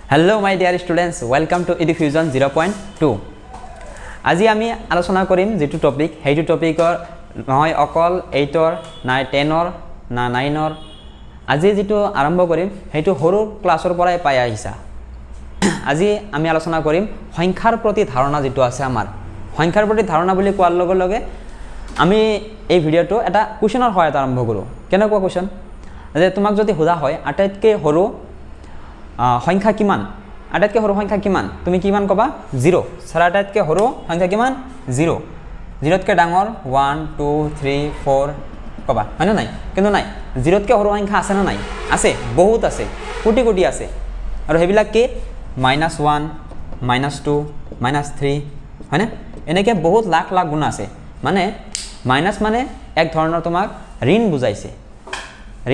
Hello my dear students, welcome to Edufusion 0.2. আজি আমি আলোচনা কৰিম যেটো টপিক হেইটো টপিকৰ নহয় অকল 8ৰ না 10ৰ না 9ৰ আজি যেটো আৰম্ভ কৰিম হেইটো হৰু ক্লাছৰ পৰাই পাই আহিছা আজি আমি আলোচনা কৰিম সংখ্যাৰ প্ৰতি ধাৰণা যেটো আছে আমাৰ সংখ্যাৰ প্ৰতি ধাৰণা বুলি কোৱাৰ লগে লগে আমি এই ভিডিওটো এটা কোৱেশ্চনৰ সহায়ত আৰম্ভ কৰো কেনেকুৱা কোৱেশ্চন যে তোমাক যদি হোদা হয় আটাইতকৈ হৰু সংখ্যা কিমান আটাইতকৈ হৰু সংখ্যা কিমান তুমি কিমান কবা 0 সাৰা আটাইতকৈ হৰু সংখ্যা কিমান 0 0তকৈ ডাঙৰ 1 2 3 4 কবা হয় না নাই কিন্তু নাই 0তকৈ হৰু সংখ্যা আছে না নাই আছে বহুত আছে কোটি কোটি আছে আৰু হেবিলাক কি -1 -2 -3 হয় না এনেকে বহুত লাখ লাখ গুণ আছে মানে মাইনাস মানে এক ধৰণৰ তোমাক ঋণ বুজাইছে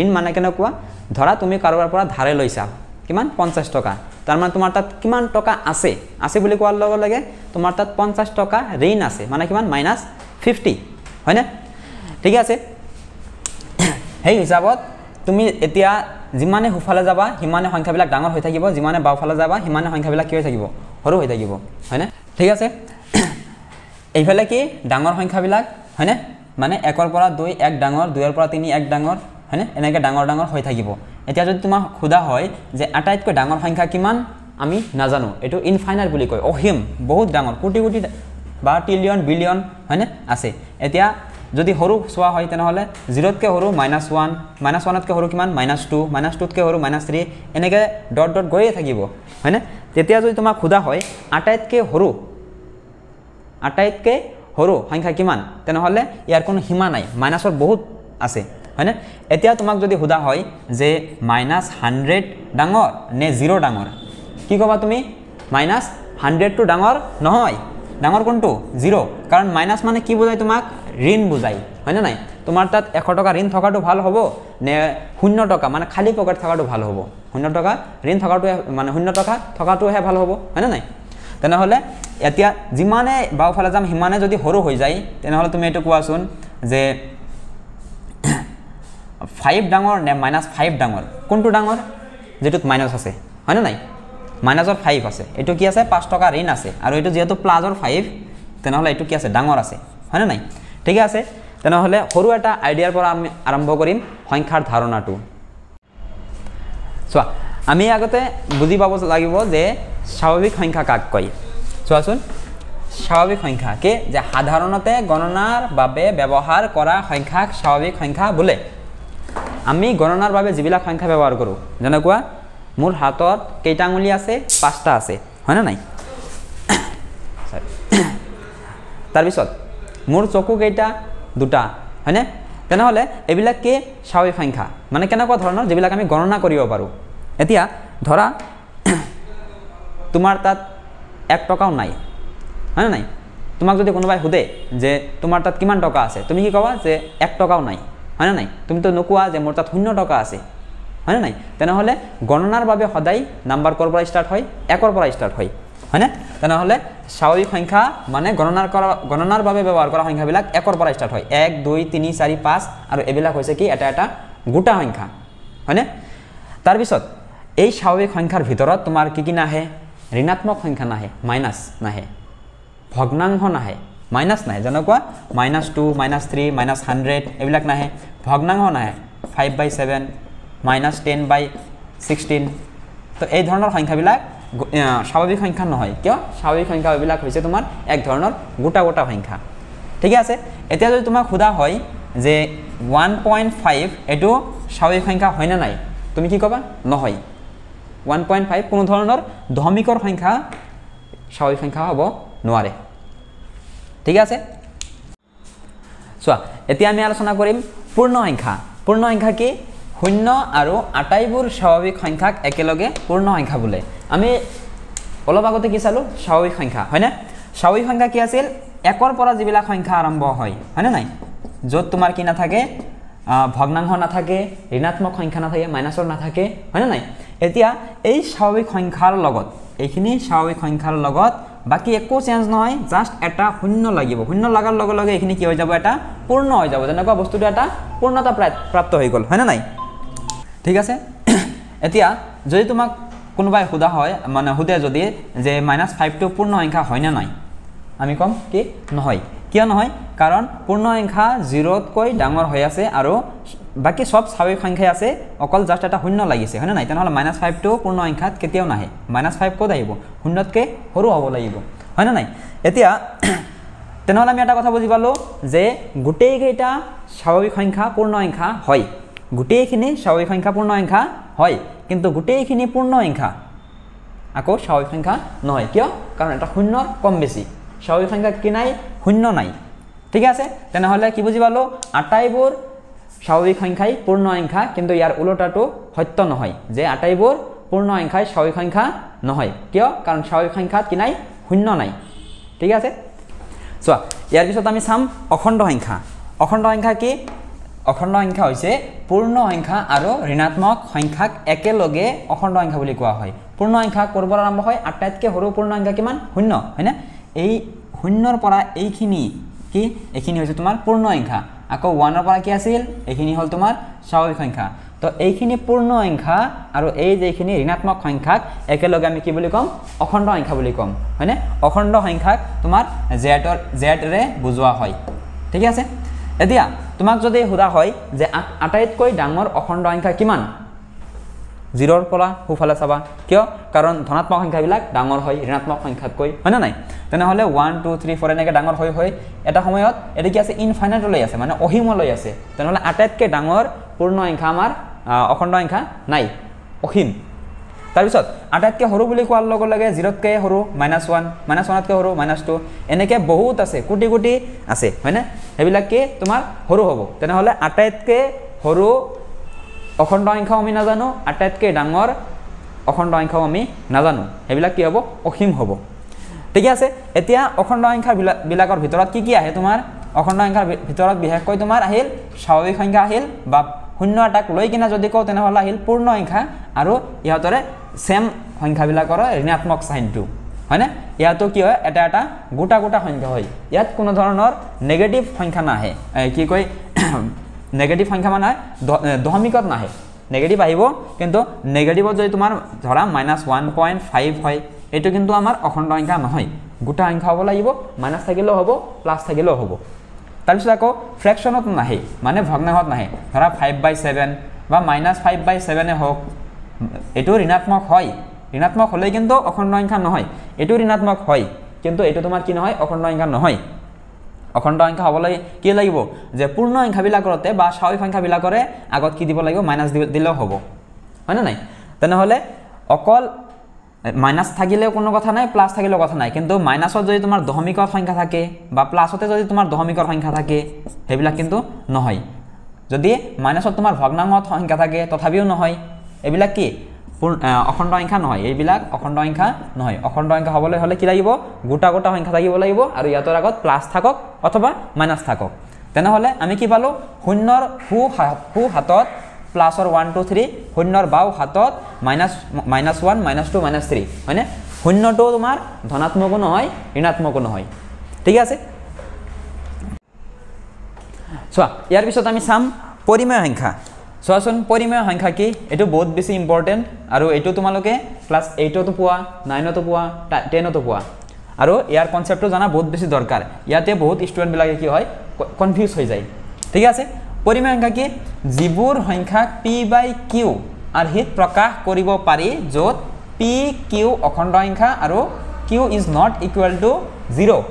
ঋণ মানে কেনেকুৱা ধৰা তুমি কাৰোবাৰ পৰা ধাৰে লৈছা কিমান 50 টকা তাৰ মানে তোমাৰ তাত কিমান টকা আছে আছে বুলি কোৱাৰ লগে লগে তোমাৰ তাত 50 টকা ঋণ আছে মানে কিমান -50 হয় না ঠিক আছে হেই হিচাপত তুমি এতিয়া যিমানে হুফালে যাবা হিমানে সংখ্যাবিলাক ডাঙৰ হৈ থাকিব যিমানে বাওফালে যাবা হিমানে সংখ্যাবিলাক কি হৈ থাকিব সৰু হৈ থাকিব হয় না ঠিক আছে এইফালে কি ডাঙৰ সংখ্যাবিলাক হয় না মানে 1 ৰ পৰা 2 1 ডাঙৰ 2 ৰ পৰা 3 1 ডাঙৰ হয় না এনেকৈ ডাঙৰ ডাঙৰ হৈ থাকিব এতিয়া যদি তোমাক খুদা হয় যে আটাইতকৈ ডাঙৰ সংখ্যা কিমান আমি নাজানো এটো ইনফাইনাইট বুলি কয় অহিম বহুত ডাঙৰ কোটি কোটি বা ট্ৰিলিয়ন বিলিয়ন হয় না আছে এতিয়া যদি হৰু সোৱা হয় তেনহলে 0তকৈ হৰু -1 -1তকৈ হৰু কিমান -2 -2তকৈ হৰু -3 এনেকৈ ডট ডট গৈয়ে থাকিব হয় না তেতিয়া যদি তোমাক খুদা হয় আটাইতকৈ হৰু সংখ্যা কিমান তেনহলে ইয়াৰ কোনো সীমা নাই মাইনাসৰ বহুত আছে হয় না এতিয়া তোমাক যদি হুদা হয় যে -100 ডাঙৰ নে 0 ডাঙৰ কি কবা তুমি -100 টু ডাঙৰ নহয় ডাঙৰ কোনটো 0 কাৰণ মাইনাস মানে কি বুজাই তোমাক ঋণ বুজাই হয় না নাই তোমাৰ তাত 100 টকা ঋণ থকাটো ভাল হ'ব নে 0 টকা মানে খালি পকেট থকাটো ভাল হ'ব 0 টকা ঋণ থকাটো মানে 0 টকা থকাটোহে ভাল হ'ব হয় না নাই তেনহলে এতিয়া যিমানে বাওফালে যাম হিমানে যদি হৰু হৈ যায় তেনহলে তুমি এটো কোৱাচোন যে 5 ডাঙৰ নে -5 ডাঙৰ কোনটো ডাঙৰ যেটোত মাইনাস আছে হয় না নাই মাইনাসৰ 5 আছে এটো কি আছে 5 টকা ঋণ আছে আৰু এটো যেটো প্লাসৰ 5 তেনহলে এটো কি আছে ডাঙৰ আছে হয় না নাই ঠিক আছে তেনহলে হৰু এটা আইডিয়াৰ পৰা আমি আৰম্ভ কৰিম সংখ্যাৰ ধাৰণাটো চোৱা আমি আগতে বুজি পাব লাগিব যে স্বাভাৱিক সংখ্যা কাক কয় চোৱাচোন স্বাভাৱিক সংখ্যা কে যে সাধাৰণতে গণনাৰ বাবে ব্যৱহাৰ কৰা সংখ্যাক স্বাভাৱিক সংখ্যা বোলে আমি গণনাৰ বাবে যিবিলাক সংখ্যা ব্যৱহাৰ কৰো যেনেকুৱা মোৰ হাতত কেইটা আঙুলি আছে 5টা আছে হয় না নাই তাৰ পিছত মোৰ চকু কেইটা 2টা হয় না তেনহলে এবিলাক কি স্বাভাৱিক সংখ্যা মানে কেনেকুৱা ধৰণৰ যিবিলাক আমি গণনা কৰিব পাৰো এতিয়া ধৰা তোমাৰ তাত 1 টকাও নাই হয় না নাই তোমাক যদি কোনোবাই হুদে যে তোমাৰ তাত কিমান টকা আছে তুমি কি কবা যে 1 টকাও নাই হয় না নাই তুমি তো নকোৱা যে মোৰ তাত 0 টকা আছে হয় না নাই তেনহলে গণনাৰ বাবে সদায় নাম্বাৰ কৰ পৰা ষ্টাৰ্ট হয় 1 ৰ পৰা ষ্টাৰ্ট হয় হয় না তেনহলে স্বাভাৱিক সংখ্যা মানে গণনাৰ বাবে ব্যৱহাৰ কৰা সংখ্যাবিলাক 1 ৰ পৰা ষ্টাৰ্ট হয় 1 2 3 4 5 আৰু এবিলাক হৈছে কি এটা এটা গোটা সংখ্যা হয় না তাৰ পিছত এই স্বাভাৱিক সংখ্যাৰ ভিতৰত তোমাৰ কি নাহে ঋণাত্মক সংখ্যা নাহে মাইনাস নাহে ভগ্নাংশ নাহে মাইনাস নাহে যেনেকুৱা -2 -3 -100 এবিলাক নাহে ভগ্নাংশ নাহে 5/7 -10/16 তো এই ধৰণৰ সংখ্যাবিলাক স্বাভাৱিক সংখ্যা নহয় কিয় স্বাভাৱিক সংখ্যা এবিলাক হৈছে তোমাৰ এক ধৰণৰ গোটা গোটা সংখ্যা ঠিক আছে এতিয়া যদি তোমাক খুদা হয় যে 1.5 এটো স্বাভাৱিক সংখ্যা হয় না নাই তুমি কি কবা নহয় 1.5 কোনো ধৰণৰ দশমিকৰ সংখ্যা স্বাভাৱিক সংখ্যা হ'ব নোৱাৰে ঠিক আছে চোৱা এতিয়া আমি আলোচনা কৰিম পূৰ্ণ সংখ্যা কি 0 আৰু আটাইবোৰ স্বাভাৱিক সংখ্যাক একেলগে পূৰ্ণ সংখ্যা বোলে আমি অলপ আগতে কি চালো স্বাভাৱিক সংখ্যা হয় না স্বাভাৱিক সংখ্যা কি আছিল 1 ৰ পৰা যিবিলাক সংখ্যা আৰম্ভ হয় হয় না নাই যত তোমাৰ কি নাথাকে ভগ্নাংশ নাথাকে ঋণাত্মক সংখ্যা নাথাকে মাইনাসৰ নাথাকে হয় না নাই এতিয়া এই স্বাভাৱিক সংখ্যাৰ লগত এইখিনি স্বাভাৱিক সংখ্যাৰ লগত বাকি একো চেঞ্জ নহয় জাস্ট এটা 0 লাগিব 0 লাগাৰ লগে লগে এইখিনি কি হৈ যাব এটা পূৰ্ণ হৈ যাব যেনেকুৱা বস্তুটো এটা পূৰ্ণতা প্ৰাপ্ত হৈ গল হয় না নাই ঠিক আছে এতিয়া যদি তোমাক কোনোবাই সোধা হয় মানে সোধে যদি যে -5 টো পূৰ্ণ সংখ্যা হয় না নাই আমি কম কি নহয় কিয় নহয় কাৰণ পূৰ্ণ সংখ্যা 0তকৈ ডাঙৰ হৈ আছে আৰু বাকি সব স্বাভাৱিক সংখ্যাই আছে অকল জাস্ট এটা শূন্য লাগিছে হয় না নাই তেনেহলে -5 টো পূৰ্ণ সংখ্যাত কেতিয়াও নাহে -5 ক'ত আহিব শূন্যতকৈ সৰু হ'ব লাগিব হয় না নাই এতিয়া তেনেহলে আমি এটা কথা বুজি পালো যে গোটেই কেইটা স্বাভাৱিক সংখ্যা পূৰ্ণ সংখ্যা হয় গোটেইখিনি স্বাভাৱিক সংখ্যা পূৰ্ণ সংখ্যা হয় কিন্তু গোটেইখিনি পূৰ্ণ সংখ্যা আকৌ স্বাভাৱিক সংখ্যা নহয় কিয় কাৰণ এটা শূন্য কম বেছি স্বাভাৱিক সংখ্যা কি নাই শূন্য নাই ঠিক আছে তেনেহলে কি বুজি পালো আটাইবোৰ স্বাভাৱিক সংখ্যাই পূৰ্ণ সংখ্যা কিন্তু ইয়াৰ উল্টাটো সত্য নহয় যে আটাইবোৰ পূৰ্ণ সংখ্যাই স্বাভাৱিক সংখ্যা নহয় কিয় কাৰণ স্বাভাৱিক সংখ্যাত কি নাই শূন্য নাই ঠিক আছে চোৱা ইয়াৰ পিছত আমি চাম অখণ্ড সংখ্যা অখণ্ড সংখ্যা কি অখণ্ড সংখ্যা হৈছে পূৰ্ণ সংখ্যা আৰু ঋণাত্মক সংখ্যাক একেলগে অখণ্ড সংখ্যা বুলি কোৱা হয় পূৰ্ণ সংখ্যা কৰবৰ আৰম্ভ হয় আটাইতকৈ সৰু পূৰ্ণ সংখ্যা কিমান শূন্য হয়নে এই শূন্যৰ পৰা এইখিনি কি এইখিনি হৈছে তোমাৰ পূৰ্ণ সংখ্যা আকৌ 1ৰ পৰা কি আছিল এইখিনি হ'ল তোমাৰ স্বাভাৱিক সংখ্যা তো এইখিনি পূৰ্ণ সংখ্যা আৰু এই যেখিনি ঋণাত্মক সংখ্যাক একেলগে আমি কি বুলি কম অখণ্ড সংখ্যা বুলি কম হয়নে অখণ্ড সংখ্যাক তোমাৰ জেডৰে বুজোৱা হয় ঠিক আছে এতিয়া তোমাক যদি সোধা হয় যে আটাইতকৈ ডাঙৰ অখণ্ড সংখ্যা কিমান 0ৰ পৰা সোঁফালে চাবা কিয় কাৰণ ধনাত্মক সংখ্যাবিলাক ডাঙৰ হয় ঋণাত্মক সংখ্যাতকৈ হয় না নাই তেনেহলে 1 2 3 4 এনেকৈ ডাঙৰ হৈ এটা সময়ত এটা কি আছে ইনফাইনাইটলৈ আছে মানে অসীমলৈ আছে তেনেহলে আটাইতকৈ ডাঙৰ পূৰ্ণ সংখ্যা আমাৰ অখণ্ড সংখ্যা নাই অসীম তাৰপিছত আটাইতকৈ সৰু বুলি কোৱাৰ লগে লগে 0তকৈ সৰু -1 -1তকৈ সৰু -2 এনেকৈ বহুত আছে কোটি কোটি আছে হয়নে সেইবিলাক কি তোমাৰ সৰু হ'ব তেনেহলে আটাইতকৈ সৰু অখণ্ড সংখ্যাও আমি নাজানো আটাইতকৈ ডাঙৰ অখণ্ড সংখ্যাও আমি নাজানো সেইবিলাক কি হ'ব অসীম হ'ব ঠিক আছে এতিয়া অখণ্ড সংখ্যা বিলাকৰ ভিতৰত কি আহে তোমাৰ অখণ্ড সংখ্যাৰ ভিতৰত বিশেষকৈ তোমাৰ আহিল স্বাভাৱিক সংখ্যা আহিল বা শূন্য এটাক লৈ কিনে যদি কওঁ তেনেহলে আহিল পূৰ্ণ সংখ্যা আৰু ইহঁতৰে সেম সংখ্যাবিলাকৰ ঋণাত্মক সাইনটো হয়নে ইয়াতো কি হয় এটা এটা গোটা গোটা সংখ্যা হয় ইয়াত কোনো ধৰণৰ নেগেটিভ সংখ্যা নাহে কি কয় নেগেটিভ সংখ্যা মানে দশমিকত নাহে নেগেটিভ আহিব কিন্তু নেগেটিভত যদি তোমাৰ ধৰা -1.5 হয় এইটো কিন্তু আমাৰ অখণ্ড সংখ্যা নহয় গোটা সংখ্যা হ'ব লাগিব মাইনাছ থাকিলেও হ'ব প্লাছ থাকিলেও হ'ব তাৰপিছত আকৌ ফ্ৰেকশ্যনত নাহে মানে ভগ্নাংশত নাহে ধৰা 5/7 বা -5/7 হওক এইটো ঋণাত্মক হয় ঋণাত্মক হ'লে কিন্তু অখণ্ড সংখ্যা নহয় এইটো ঋণাত্মক হয় কিন্তু এইটো তোমাৰ কি নহয় অখণ্ড সংখ্যা নহয় অখণ্ড সংখ্যা হ'বলৈ কি লাগিব যে পূৰ্ণ সংখ্যাবিলাকৰতে বা স্বাভাৱিক সংখ্যাবিলাকৰে আগত কি দিব লাগিব মাইনাছ দিলেও হ'ব হয় না নাই তেনেহলে অকল মাইনাছ থাকিলেও কোনো কথা নাই প্লাছ থাকিলেও কথা নাই কিন্তু মাইনাছত যদি তোমাৰ দশমিকৰ সংখ্যা থাকে বা প্লাছতে যদি তোমাৰ দশমিকৰ সংখ্যা থাকে সেইবিলাক কিন্তু নহয় যদি মাইনাছত তোমাৰ ভগ্নাংশত সংখ্যা থাকে তথাপিও নহয় এইবিলাক কি অখণ্ড সংখ্যা নহয় এইবিলাক অখণ্ড সংখ্যা নহয় অখণ্ড সংখ্যা হ'বলৈ হ'লে কি লাগিব গোটা গোটা সংখ্যা থাকিব লাগিব আৰু ইয়াতৰ আগত প্লাছ থাকক অথবা মাইনাছ থাকক তেনেহলে আমি কি পালো শূন্যৰ সু হাতত প্লাছৰ 1 2 3 শূন্যৰ বাও হাতত -1 -2 -3 হয়নে শূন্যটো তোমাৰ ধনাত্মকো নহয় ঋণাত্মকো নহয় ঠিক আছে চোৱা ইয়াৰ পিছত আমি চাম পৰিমেয় সংখ্যা চোৱাচোন পৰিমেয় সংখ্যা কি এইটো বহুত বেছি ইম্পৰ্টেণ্ট আৰু এইটো তোমালোকে ক্লাছ 8তো পোৱা 9তো পোৱা 10তো পোৱা আৰু ইয়াৰ কনচেপ্টটো জানা বহুত বেছি দৰকাৰ ইয়াতে বহুত ষ্টুডেণ্টবিলাকে কি হয় কনফিউজ হৈ যায় ঠিক আছে পৰিমেয় সংখ্যা কি যিবোৰ সংখ্যাক p/q আৰ্হিত প্ৰকাশ কৰিব পাৰি য'ত p/q অখণ্ড সংখ্যা আৰু q is not equal to 0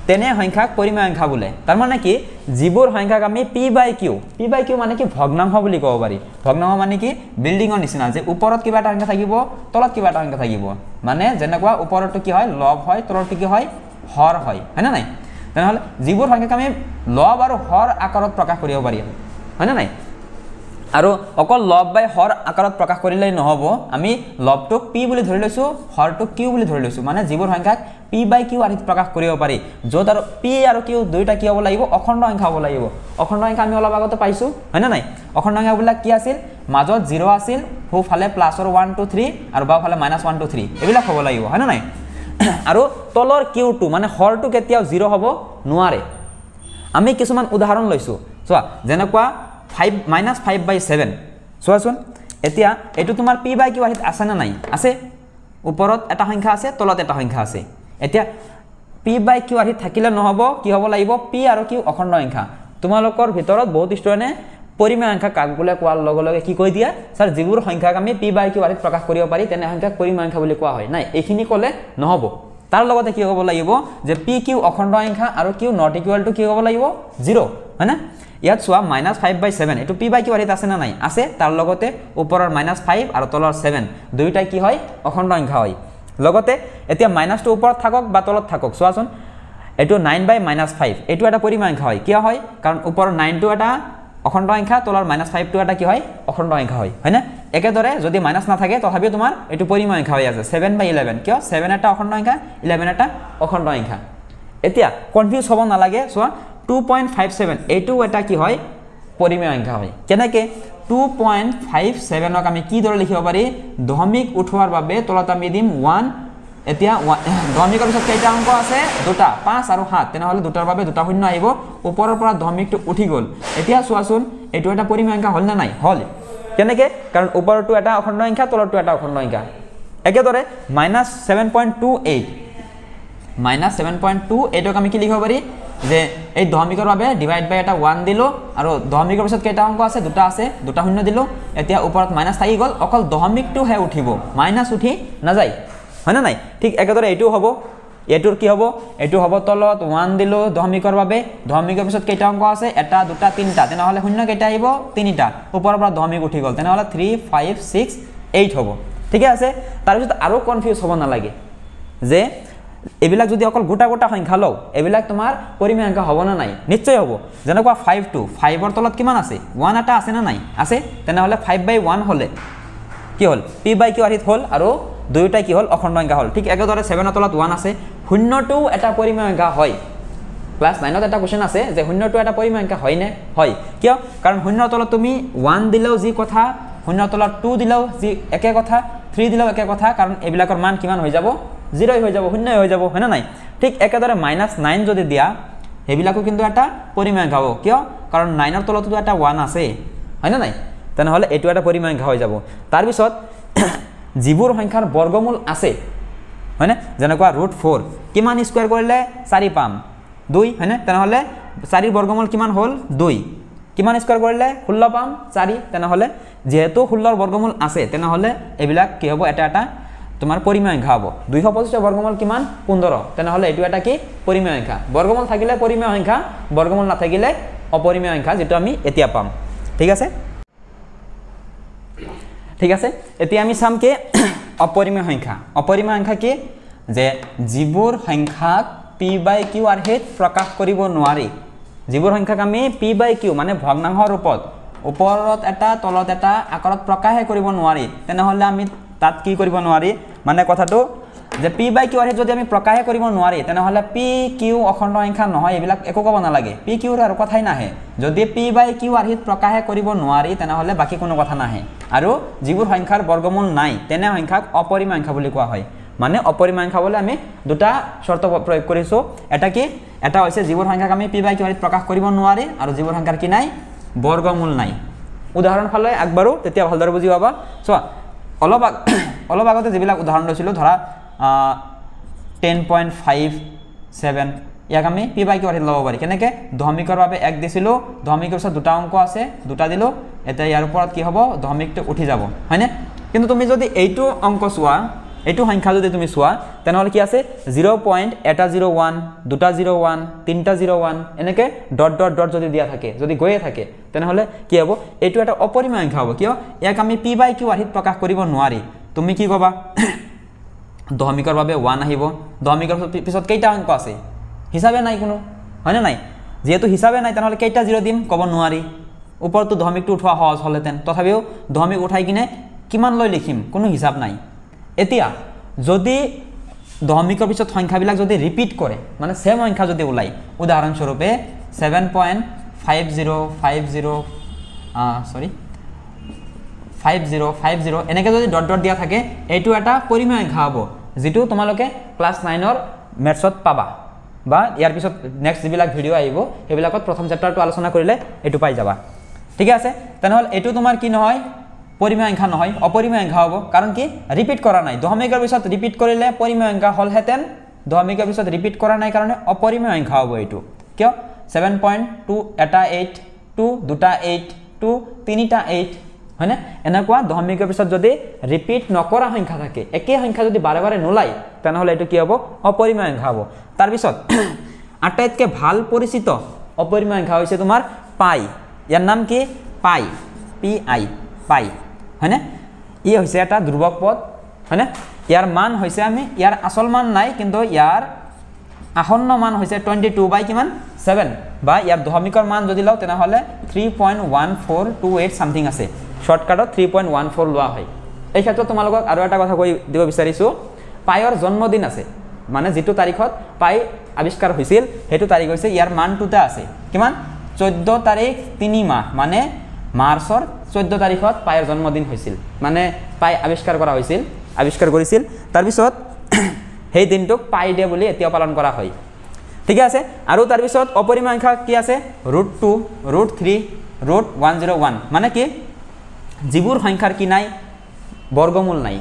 তেনে সংখ্যাক পৰিমেয় সংখ্যা বোলে তাৰ মানে কি যিবোৰ সংখ্যাক আমি p/q মানে কি ভগ্নাংশ বুলি ক'ব পাৰি ভগ্নাংশ মানে কি বিল্ডিঙৰ নিচিনা যে ওপৰত কিবা এটা সংখ্যা থাকিব তলত কিবা এটা সংখ্যা থাকিব মানে যেনেকুৱা ওপৰটো কি হয় লব হয় তলৰটো কি হয় হৰ হয় হয়নে নাই তেনেহলে যিবোৰ সংখ্যাক আমি লব আৰু হৰ আকাৰত প্ৰকাশ কৰিব পাৰি হয়নে নাই আৰু অকল লব বাই হৰ আকাৰত প্ৰকাশ কৰিলেই নহব আমি লবটোক p বুলি ধৰি লৈছো হৰটোক q বুলি ধৰি লৈছো মানে যিবোৰ সংখ্যাক p/q আৰ্হিত প্ৰকাশ কৰিব পাৰি য'ত আৰু p আৰু q দুইটা কি হ'ব লাগিব অখণ্ড সংখ্যা হ'ব লাগিব অখণ্ড সংখ্যা আমি অলপ আগতে পাইছো হয়নে নাই অখণ্ড সংখ্যাবিলাক কি আছিল মাজত 0 আছিল সোঁফালে প্লাছৰ 1 2 3 আৰু বাওঁফালে -1 2 3 এইবিলাক হ'ব লাগিব হয়নে নাই আৰু তলৰ q2 মানে হৰটো কেতিয়াও 0 হ'ব নোৱাৰে আমি কিছুমান উদাহৰণ লৈছো চোৱা যেনেকুৱা -5/7 চোৱাচোন এতিয়া এইটো তোমাৰ p বাই q আৰ্হিত আছে না নাই আছে ওপৰত এটা সংখ্যা আছে তলত এটা সংখ্যা আছে এতিয়া p বাই q আৰ্হিত থাকিলে নহব কি হ'ব লাগিব p আৰু q অখণ্ড সংখ্যা তোমালোকৰ ভিতৰত বহুত ষ্টুডেন্টে পৰিমেয় সংখ্যা কাক বোলে কোৱাৰ লগে লগে কি কৈ দিয়া স্যাৰ যিবোৰ সংখ্যাক আমি p বাই q আৰ্হিত প্ৰকাশ কৰিব পাৰি তেনে সংখ্যাক পৰিমেয় সংখ্যা বুলি কোৱা হয় নাই এইখিনি ক'লে নহব তাৰ লগতে কি হ'ব লাগিব যে p q অখণ্ড সংখ্যা আৰু q নট ইকুৱেল টু কি হ'ব লাগিব 0 হয় না ইয়াত চোৱা -5/7 এটো p বাই q আৰ্হিত আছে না নাই আছে তাৰ লগতে ওপৰৰ -5 আৰু তলৰ 7 দুইটাই কি হয় অখণ্ড সংখ্যা হয় লগতে এতিয়া মাইনাস টো ওপৰত থাকক বা তলত থাকক চোৱাচোন এটো 9/-5 এটো এটা পৰিমেয় সংখ্যা হয় কিয় হয় কাৰণ ওপৰৰ 9 টো এটা অখণ্ড সংখ্যা তলৰ -5 টো এটা কি হয় অখণ্ড সংখ্যা হয় হয়নে একেদৰে যদি মাইনাস না থাকে তথাপি তোমাৰ এটো পৰিমেয় সংখ্যা হৈ আছে 7/11 কিয় 7 এটা অখণ্ড সংখ্যা 11 এটা অখণ্ড সংখ্যা এতিয়া কনফিউজ হ'ব নালাগে চোৱা 2.57 এটো এটা কি হয় পৰিমেয় সংখ্যা হয় কেনেকে 2.57 ক আমি কি দৰে লিখিব পাৰি দশমিক উঠোৱাৰ বাবে তলত আমি দিম 1 এতিয়া দশমিকৰ পিছত কেইটা অংক আছে দুটা 5 আৰু 7 তেনেহলে দুটাৰ বাবে দুটা শূন্য আহিব ওপৰৰ পৰা দশমিকটো উঠি গল এতিয়া চোৱাচোন এটো এটা পৰিমেয় সংখ্যা হল না নাই হল কেনেকে কাৰণ ওপৰটো এটা অখণ্ড সংখ্যা তলৰটো এটা অখণ্ড সংখ্যা একেদৰে -7.28 ক আমি কি লিখিব পাৰি যে এই দশমিকৰ বাবে ডিভাইড বাই এটা 1 দিলো আৰু দশমিকৰ পিছত কেইটা অংক আছে দুটা শূন্য দিলো এতিয়া ওপৰত মাইনাস থাকি গল অকল দশমিকটো হে উঠিব মাইনাস উঠি না যায় হয় না নাই ঠিক একেদৰে এটো হ'ব এটোৰ কি হ'ব এটো হ'ব তলত 1 দিলো দশমিকৰ বাবে দশমিকৰ পিছত কেইটা অংক আছে এটা দুটা তিনটা তেনেহলে শূন্য কেইটা আহিব তিনিটা ওপৰৰ পৰা দশমিক উঠি গল তেনেহলে 3 5 6 8 হ'ব ঠিক আছে তাৰ পিছত আৰু কনফিউজ হ'ব নালাগে যে এবিলাক যদি অকল গোটা গোটা সংখ্যা লও এবিলাক তোমাৰ পৰিমেয় সংখ্যা হ'ব না নাই নিশ্চয় হ'ব যেনেকুৱা 5 to 5 ৰ তলত কিমান আছে 1 এটা আছে না নাই আছে তেনেহলে 5/1 হলে কি হল p বাই q আৰ্হিত হল আৰু দুইটা কি হল অখণ্ড সংখ্যা হল ঠিক একেদৰে 7 ৰ তলত 1 আছে শূন্যটো এটা পৰিমেয় সংখ্যা হয় ক্লাস 9 ত এটা কোশ্চেন আছে যে শূন্যটো এটা পৰিমেয় সংখ্যা হয় নে হয় কিয় কাৰণ শূন্যৰ তলত তুমি 1 দিলেও যি কথা শূন্যৰ তলত 2 দিলেও যি একে কথা 3 দিলেও একে কথা কাৰণ এবিলাকৰ মান কিমান হৈ যাব 0 হৈ যাব শূন্য হৈ যাব হয় না নাই ঠিক একেদৰে -9 যদি দিয়া হেবিলাকো কিন্তু এটা পৰিমেয় সংখ্যা হ'ব কিয় কাৰণ 9 ৰ তলতো এটা 1 আছে হয় না নাই তেনেহলে এটো এটা পৰিমেয় সংখ্যা হৈ যাব তাৰ পিছত যিবোৰ সংখ্যাৰ বৰ্গমূল আছে হয় না যেনেকুৱা √4 কিমান স্কয়াৰ কৰিলে 4 পাম 2 হয় না তেনেহলে 4 ৰ বৰ্গমূল কিমান হ'ল 2 কিমান স্কয়াৰ কৰিলে 16 পাম 4 তেনেহলে যেহেতু 16 ৰ বৰ্গমূল আছে তেনেহলে এবিলাক কি হ'ব এটা এটা তোমাৰ পৰিমেয় সংখ্যা হ'ব 225 বৰ্গমূল কিমান 15 তেনেহলে এটো এটা কি পৰিমেয় সংখ্যা বৰ্গমূল থাকিলে পৰিমেয় সংখ্যা বৰ্গমূল নাথাকিলে অপৰিমেয় সংখ্যা যেটো আমি এতিয়া পাম ঠিক আছে এতিয়া আমি চাম কি অপৰিমেয় সংখ্যা কি যে যিবোৰ সংখ্যাক p বাই q আৰ্হিত প্ৰকাশ কৰিব নোৱাৰি যিবোৰ সংখ্যাক আমি p বাই q মানে ভগ্নাংশৰ ৰূপত ওপৰত এটা তলত এটা আকাৰত প্ৰকাশ কৰিব নোৱাৰি তেনেহলে আমি তাত কি কৰিব নোৱাৰি মানে কথাটো যে p বাই q আৰ্হিত যদি আমি প্ৰকাশ কৰিব নোৱাৰি তেনেহলে p q অখণ্ড সংখ্যা নহয় এবিলাক একো ক'ব নালাগে p q ৰ আৰু কথাই নাহে যদি p বাই q আৰ্হিত প্ৰকাশ কৰিব নোৱাৰি তেনেহলে বাকি কোনো কথা নাহে আৰু যিবোৰ সংখ্যাৰ বৰ্গমূল নাই তেনে সংখ্যাক অপৰিমেয় সংখ্যা বুলি কোৱা হয় মানে অপৰিমেয় সংখ্যা বলে আমি দুটা শৰ্ত প্ৰয়োগ কৰিছো এটা কি এটা হৈছে যিবোৰ সংখ্যাক আমি p বাই q আৰ্হিত প্ৰকাশ কৰিব নোৱাৰি আৰু যিবোৰ সংখ্যাৰ কি নাই বৰ্গমূল নাই উদাহৰণ ফালে আগবাৰো তেতিয়া ভালদৰে বুজি পাবা চোৱা অলপ আগতে যিবিলাক উদাহৰণ লৈছিলো ধৰা 10.57 ইয়াক আমি p বাই q আৰ্হিত লব পাৰি কেনেকে দশমিকৰ বাবে 1 দিছিলো দশমিকৰ পিছত দুটা অংক আছে দুটা দিলো এটা ইয়াৰ ওপৰত কি হ'ব দশমিকটো উঠি যাব হয়নে কিন্তু তুমি যদি এইটো অংক চোৱা এইটো সংখ্যা যদি তুমি চোৱা তেনেহলে কি আছে 0.101 দুটা 01 তিনটা 01 এনেকে ডট ডট ডট যদি দিয়া থাকে যদি গয়ে থাকে তেনেহলে কি হ'ব এইটো এটা অপৰিমেয় সংখ্যা হ'ব কিয় ইয়াক আমি p বাই q আৰ্হিত প্ৰকাশ কৰিব নোৱাৰি তুমি কি কবা দশমিকৰ বাবে 1 আহিব দশমিকৰ পিছত কেইটা অংক আছে হিসাবে নাই কোনো হয় না নাই যেহেতু হিসাবে নাই তেনেহলে কেইটা 0 দিম কব নোৱাৰি ওপৰটো দশমিকটো উঠোৱা সহজ হলেতেন তথাপিও দশমিক উঠাই কিনে কিমান লৈ লিখিম কোনো হিসাব নাই এতিয়া যদি দশমিকৰ পিছত সংখ্যাবিলাক যদি ৰিপিট কৰে মানে সেম সংখ্যা যদি ওলাই উদাহৰণ স্বৰূপে 50 এনেকে যদি ডট ডট দিয়া থাকে এইটো এটা পৰিমেয় সংখ্যা হ'ব যেটো তোমালোকে ক্লাস 9 ৰ মেথছত পাবা বা ইয়াৰ পিছত নেক্সট যিবিলাক ভিডিও আহিব হেবিলাকত প্ৰথম চেপ্টাৰটো আলোচনা কৰিলে এটো পাই যাবা ঠিক আছে তেনেহলে এটো তোমাৰ কি নহয় পৰিমেয় সংখ্যা নহয় অপৰিমেয় সংখ্যা হ'ব কাৰণ কি ৰিপিট কৰা নাই দশমিকৰ পিছত ৰিপিট কৰিলে পৰিমেয় সংখ্যা হলহেতেন দশমিকৰ পিছত ৰিপিট কৰা নাই কাৰণে অপৰিমেয় সংখ্যা হ'ব এইটো কিয় 7.2 এটা 8 2 দুটা 8 2 তিনিটা 8 হয়নে এনেকুৱা দশমিকৰ পিছত যদি ৰিপিট নকৰা সংখ্যা থাকে একে সংখ্যা যদি বাৰে বাৰে নোলাই তেনেহলে এইটো কি হ'ব অপৰিমেয় সংখ্যা হ'ব তাৰ পিছত আটাইতকৈ ভাল পৰিচিত অপৰিমেয় সংখ্যা হৈছে তোমাৰ পাই ইয়াৰ নাম কি পাই পি আই পাই হয়নে ই হৈছে এটা ধ্ৰুবক পদ হয়নে ইয়াৰ মান হৈছে আমি ইয়াৰ আসল মান নাই কিন্তু ইয়াৰ আসন্ন মান হৈছে 22 বাই কিমান 7 বা ইয়াৰ দশমিকৰ মান যদি লও তেনেহলে 3.1428 সামথিং আছে শৰ্টকাটত 3.14 লোৱা হয় এই ক্ষেত্ৰত তোমালোকক আৰু এটা কথা কৈ দিব বিচাৰিছো পাইৰ জন্মদিন আছে মানে যেটো তাৰিখত পাই আৱিষ্কাৰ হৈছিল হেতু তাৰিখ হৈছে ইয়াৰ মানটোতে আছে কিমান 14 তাৰিখ 3 মাহ মানে মাৰ্চৰ 14 তাৰিখত পাইৰ জন্মদিন হৈছিল মানে পাই আৱিষ্কাৰ কৰা হৈছিল আৱিষ্কাৰ কৰিছিল তাৰ পিছত সেই দিনটোক পাই ডে বুলি এতিয়া পালন কৰা হয় ঠিক আছে আৰু তাৰ পিছত অপৰিমেয় সংখ্যা কি আছে √2 √3 √101 মানে কি যিবোৰ সংখ্যাৰ কি নাই বৰ্গমূল নাই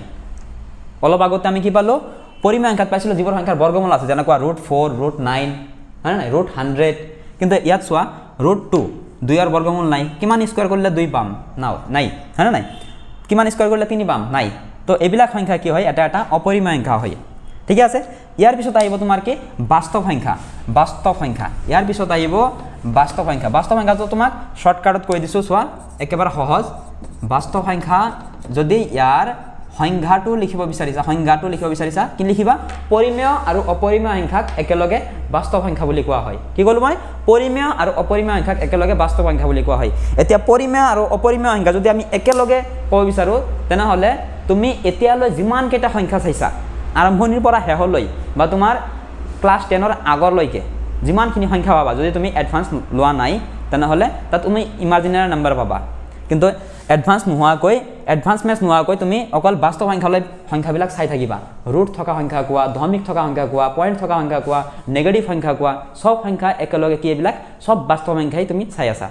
অলপ আগতে আমি কি পালো পৰিমেয় সংখ্যাত পাইছিলো যিবোৰ সংখ্যাৰ বৰ্গমূল আছে যেনেকুৱা √4 √9 হয় না √100 কিন্তু ইয়াত চোৱা √2 2 ৰ বৰ্গমূল নাই কিমান স্কয়াৰ কৰিলে 2 পাম নাও নাই হয় না নাই কিমান স্কয়াৰ কৰিলে 3 পাম নাই তো এইবিলাক সংখ্যা কি হয় এটা এটা অপৰিমেয় সংখ্যা হয় ঠিক আছে ইয়াৰ পিছত আহিব তোমাৰ কি বাস্তৱ সংখ্যা ইয়াৰ পিছত আহিব বাস্তৱ সংখ্যা তো তোমাক শৰ্টকাটত কৈ দিছো চোৱা একেবাৰে সহজ বাস্তৱ সংখ্যা যদি ইয়াৰ সংখ্যাটো লিখিব বিচাৰিছা কি লিখিবা পৰিমেয় আৰু অপৰিমেয় সংখ্যাক একেলগে বাস্তৱ সংখ্যা বুলি কোৱা হয় কি কলো মই পৰিমেয় আৰু অপৰিমেয় সংখ্যাক একেলগে বাস্তৱ সংখ্যা বুলি কোৱা হয় এতিয়া পৰিমেয় আৰু অপৰিমেয় সংখ্যা যদি আমি একেলগে ক'ব বিচাৰো তেনেহলে তুমি এতিয়ালৈ যিমান কেইটা সংখ্যা চাইছা আৰম্ভণিৰ পৰা শেষলৈ বা তোমাৰ ক্লাস 10 ৰ আগৰলৈকে যিমানখিনি সংখ্যা পাবা যদি তুমি এডভান্স লোৱা নাই তেনেহলে তাত তুমি ইমাজিনাৰী নম্বৰ পাবা কিন্তু এডভান্স মেথছ নোহোৱাকৈ তুমি অকল বাস্তৱ সংখ্যাবিলাক চাই থাকিবা ৰুট থকা সংখ্যা কোৱা দশমিক থকা সংখ্যা কোৱা পইণ্ট থকা সংখ্যা কোৱা নেগেটিভ সংখ্যা কোৱা সব সংখ্যা একেলগে কি এইবিলাক সব বাস্তৱ সংখ্যাই তুমি চাই আছা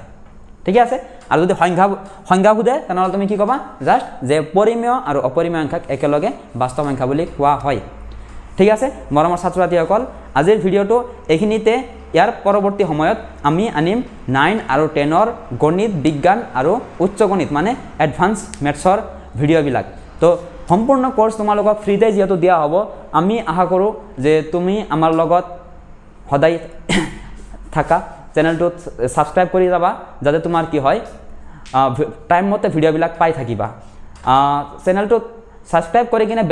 ঠিক আছে আৰু যদি সংখ্যা খুদে তেনেহলে তুমি কি কবা জাস্ট যে পৰিমেয় আৰু অপৰিমেয় সংখ্যাক একেলগে বাস্তৱ সংখ্যা বুলি কোৱা হয় ঠিক আছে মৰমৰ ছাত্ৰ-ছাত্ৰীসকল আজিৰ ভিডিওটো এইখিনিতে ইয়াৰ পৰৱৰ্তী সময়ত আমি আনিম 9 আৰু 10 ৰ গণিত বিজ্ঞান আৰু উচ্চ গণিত মানে এডভান্স মেথছৰ ভিডিওবিলাক তো সম্পূৰ্ণ কোৰ্স তোমালোকক ফ্ৰীতে যেহেতু দিয়া হ'ব আমি আশা কৰো যে তুমি আমাৰ লগত সদায় থাকা চেনেলটো সাবস্ক্ৰাইব কৰি যাবা যাতে তোমাৰ কি হয় টাইম মতে ভিডিওবিলাক পাই থাকিবা চেনেলটো সাবস্ক্ৰাইব কৰি কিনে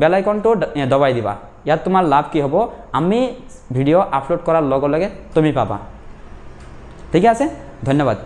বেল আইকনটো দবাই দিবা ইয়াত তোমাৰ লাভ কি হ'ব আমি ভিডিও আপলোড কৰাৰ লগে লগে তুমি পাবা ঠিক আছে ধন্যবাদ